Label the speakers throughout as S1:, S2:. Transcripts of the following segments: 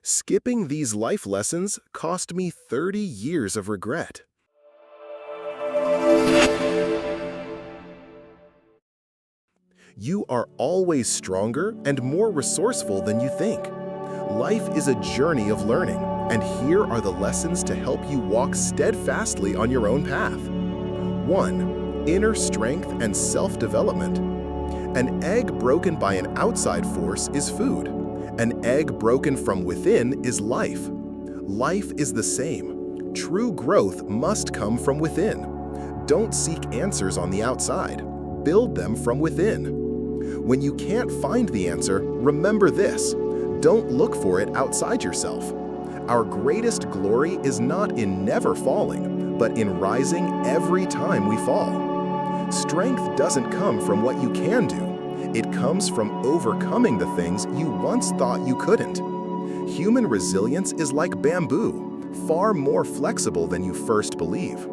S1: Skipping these life lessons cost me 30 years of regret. You are always stronger and more resourceful than you think. Life is a journey of learning, and here are the lessons to help you walk steadfastly on your own path. 1. Inner strength and self-development. An egg broken by an outside force is food. An egg broken from within is life. Life is the same. True growth must come from within. Don't seek answers on the outside. Build them from within. When you can't find the answer, remember this: don't look for it outside yourself. Our greatest glory is not in never falling, but in rising every time we fall. Strength doesn't come from what you can do. It comes from overcoming the things you once thought you couldn't. Human resilience is like bamboo, far more flexible than you first believe.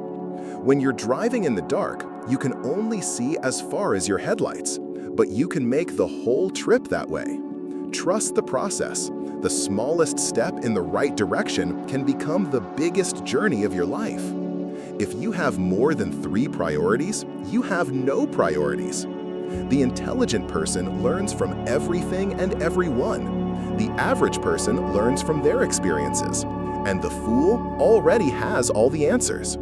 S1: When you're driving in the dark, you can only see as far as your headlights, but you can make the whole trip that way. Trust the process. The smallest step in the right direction can become the biggest journey of your life. If you have more than 3 priorities, you have no priorities. The intelligent person learns from everything and everyone. The average person learns from their experiences, and the fool already has all the answers.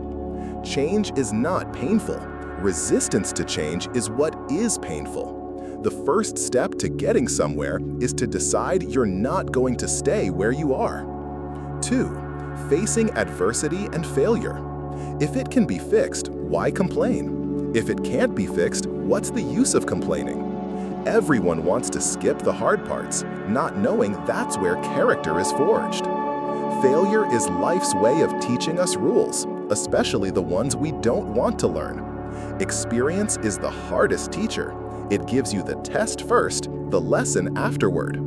S1: Change is not painful. Resistance to change is what is painful. The first step to getting somewhere is to decide you're not going to stay where you are. 2. Facing adversity and failure. If it can be fixed, why complain? If it can't be fixed, what's the use of complaining? Everyone wants to skip the hard parts, not knowing that's where character is forged. Failure is life's way of teaching us rules, especially the ones we don't want to learn. Experience is the hardest teacher. It gives you the test first, the lesson afterward.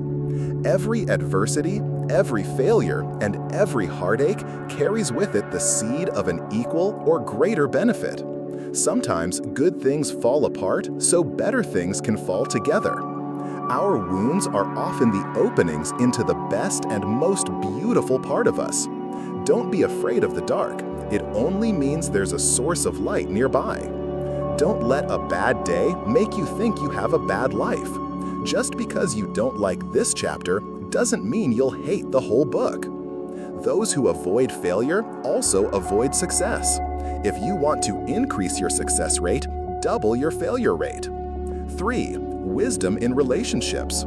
S1: Every adversity, every failure, and every heartache carries with it the seed of an equal or greater benefit. Sometimes good things fall apart so better things can fall together. Our wounds are often the openings into the best and most beautiful part of us. Don't be afraid of the dark. It only means there's a source of light nearby. Don't let a bad day make you think you have a bad life. Just because you don't like this chapter doesn't mean you'll hate the whole book. Those who avoid failure also avoid success. If you want to increase your success rate, double your failure rate. 3. Wisdom in relationships.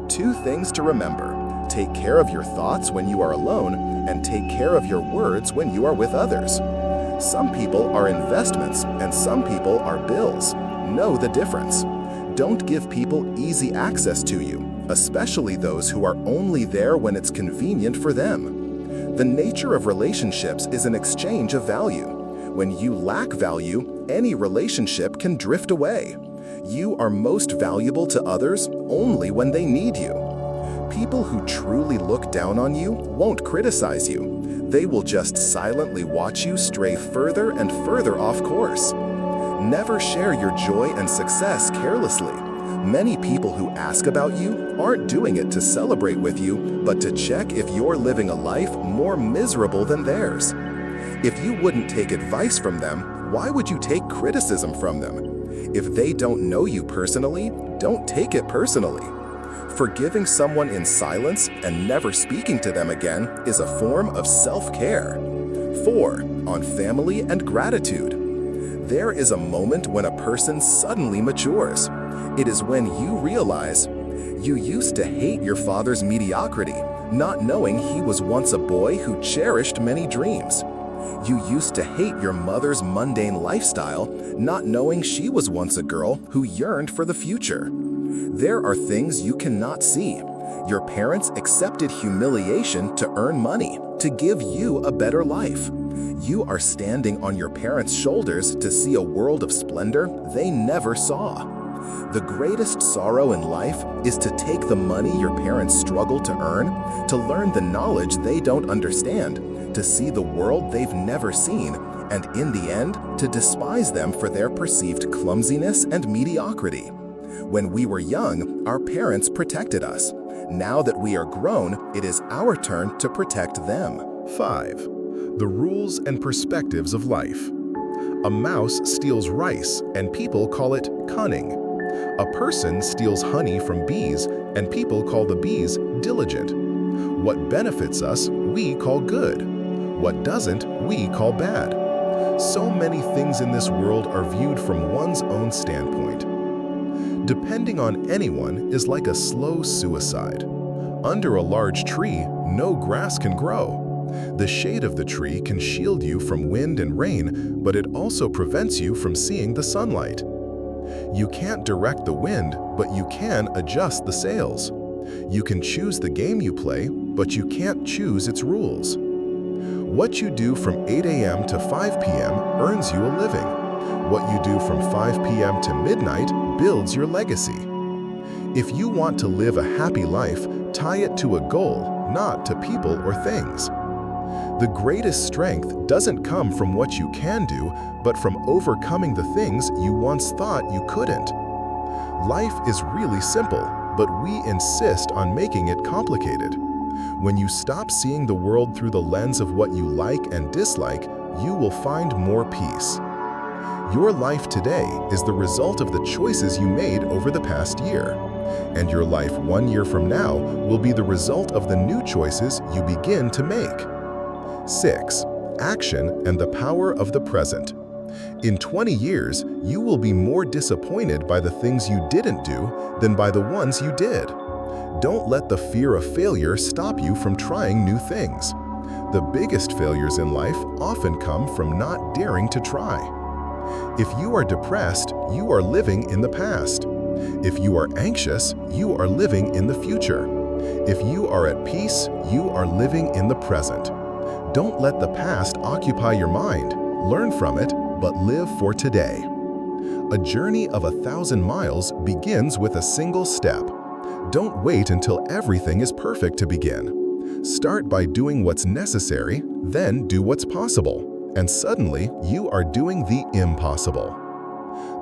S1: 2 things to remember. Take care of your thoughts when you are alone, and take care of your words when you are with others. Some people are investments, and some people are bills. Know the difference. Don't give people easy access to you, especially those who are only there when it's convenient for them. The nature of relationships is an exchange of value. When you lack value, any relationship can drift away. You are most valuable to others only when they need you. People who truly look down on you won't criticize you. They will just silently watch you stray further and further off course. Never share your joy and success carelessly. Many people who ask about you aren't doing it to celebrate with you, but to check if you're living a life more miserable than theirs. If you wouldn't take advice from them, why would you take criticism from them? If they don't know you personally, don't take it personally. Forgiving someone in silence and never speaking to them again is a form of self-care. 4. On family and gratitude. There is a moment when a person suddenly matures. It is when you realize you used to hate your father's mediocrity, not knowing he was once a boy who cherished many dreams. You used to hate your mother's mundane lifestyle, not knowing she was once a girl who yearned for the future. There are things you cannot see. Your parents accepted humiliation to earn money, to give you a better life. You are standing on your parents' shoulders to see a world of splendor they never saw. The greatest sorrow in life is to take the money your parents struggled to earn, to learn the knowledge they don't understand, to see the world they've never seen, and in the end, to despise them for their perceived clumsiness and mediocrity. When we were young, our parents protected us. Now that we are grown, it is our turn to protect them. 5. The rules and perspectives of life. A mouse steals rice, and people call it cunning. A person steals honey from bees, and people call the bees diligent. What benefits us, we call good. What doesn't, we call bad. So many things in this world are viewed from one's own standpoint. Depending on anyone is like a slow suicide. Under a large tree, no grass can grow. The shade of the tree can shield you from wind and rain, but it also prevents you from seeing the sunlight. You can't direct the wind, but you can adjust the sails. You can choose the game you play, but you can't choose its rules. What you do from 8 a.m. to 5 p.m. earns you a living. What you do from 5 p.m. to midnight builds your legacy. If you want to live a happy life, tie it to a goal, not to people or things. The greatest strength doesn't come from what you can do, but from overcoming the things you once thought you couldn't. Life is really simple, but we insist on making it complicated. When you stop seeing the world through the lens of what you like and dislike, you will find more peace. Your life today is the result of the choices you made over the past year. And your life 1 year from now will be the result of the new choices you begin to make. 6. Action and the power of the present. In 20 years, you will be more disappointed by the things you didn't do than by the ones you did. Don't let the fear of failure stop you from trying new things. The biggest failures in life often come from not daring to try. If you are depressed, you are living in the past. If you are anxious, you are living in the future. If you are at peace, you are living in the present. Don't let the past occupy your mind. Learn from it, but live for today. A journey of 1,000 miles begins with a single step. Don't wait until everything is perfect to begin. Start by doing what's necessary, then do what's possible. And suddenly, you are doing the impossible.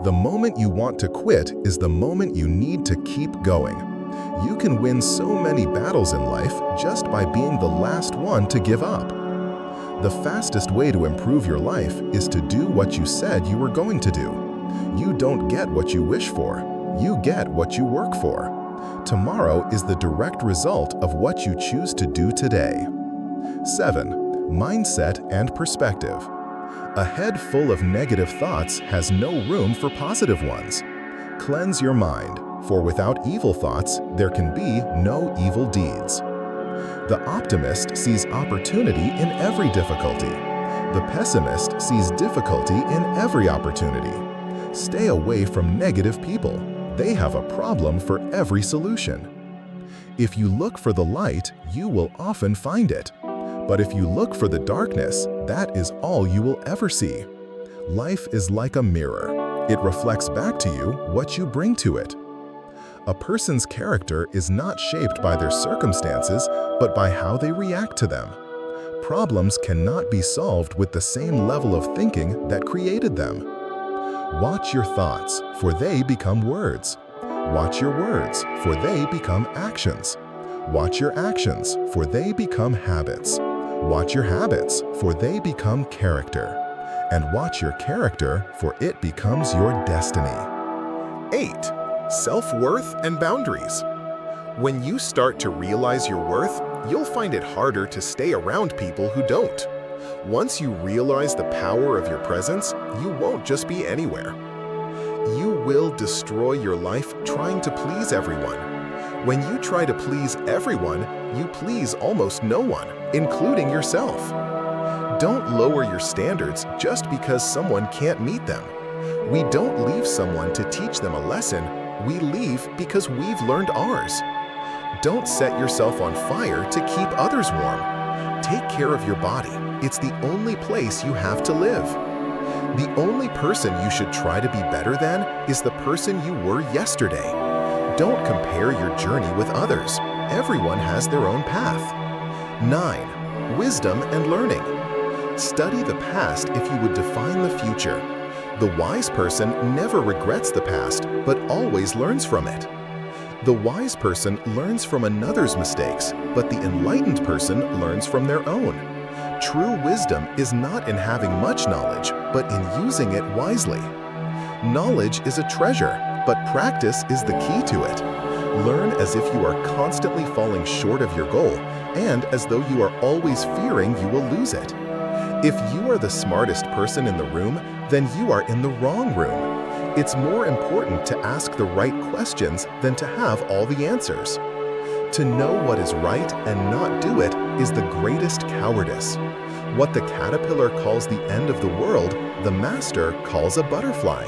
S1: The moment you want to quit is the moment you need to keep going. You can win so many battles in life just by being the last one to give up. The fastest way to improve your life is to do what you said you were going to do. You don't get what you wish for. You get what you work for. Tomorrow is the direct result of what you choose to do today. 7. Mindset and perspective. A head full of negative thoughts has no room for positive ones. Cleanse your mind, for without evil thoughts, there can be no evil deeds. The optimist sees opportunity in every difficulty. The pessimist sees difficulty in every opportunity. Stay away from negative people. They have a problem for every solution. If you look for the light, you will often find it. But if you look for the darkness, that is all you will ever see. Life is like a mirror. It reflects back to you what you bring to it. A person's character is not shaped by their circumstances, but by how they react to them. Problems cannot be solved with the same level of thinking that created them. Watch your thoughts, for they become words. Watch your words, for they become actions. Watch your actions, for they become habits. Watch your habits, for they become character. And watch your character, for it becomes your destiny. 8. Self-worth and boundaries. When you start to realize your worth, you'll find it harder to stay around people who don't. Once you realize the power of your presence, you won't just be anywhere. You will destroy your life trying to please everyone. When you try to please everyone, you please almost no one, including yourself. Don't lower your standards just because someone can't meet them. We don't leave someone to teach them a lesson. We leave because we've learned ours. Don't set yourself on fire to keep others warm. Take care of your body. It's the only place you have to live. The only person you should try to be better than is the person you were yesterday. Don't compare your journey with others. Everyone has their own path. 9. Wisdom and learning. Study the past if you would define the future. The wise person never regrets the past, but always learns from it. The wise person learns from another's mistakes, but the enlightened person learns from their own. True wisdom is not in having much knowledge, but in using it wisely. Knowledge is a treasure, but practice is the key to it. Learn as if you are constantly falling short of your goal, and as though you are always fearing you will lose it. If you are the smartest person in the room, then you are in the wrong room. It's more important to ask the right questions than to have all the answers. To know what is right and not do it is the greatest cowardice. What the caterpillar calls the end of the world, the master calls a butterfly.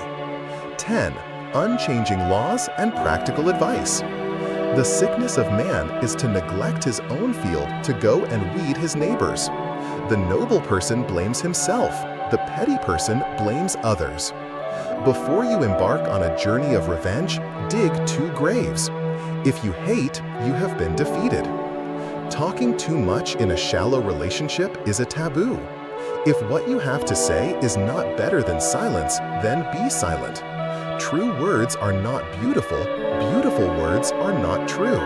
S1: 10. Unchanging laws and practical advice. The sickness of man is to neglect his own field to go and weed his neighbor's. The noble person blames himself. The petty person blames others. Before you embark on a journey of revenge, dig 2 graves. If you hate, you have been defeated. Talking too much in a shallow relationship is a taboo. If what you have to say is not better than silence, then be silent. True words are not beautiful. Beautiful words are not true.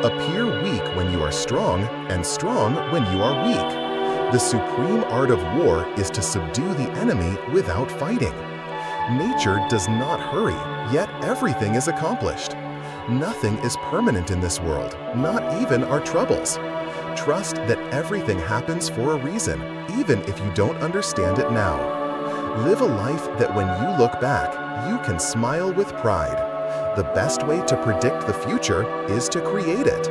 S1: Appear weak when you are strong, and strong when you are weak. The supreme art of war is to subdue the enemy without fighting. Nature does not hurry, yet everything is accomplished. Nothing is permanent in this world, not even our troubles. Trust that everything happens for a reason, even if you don't understand it now. Live a life that when you look back, you can smile with pride. The best way to predict the future is to create it.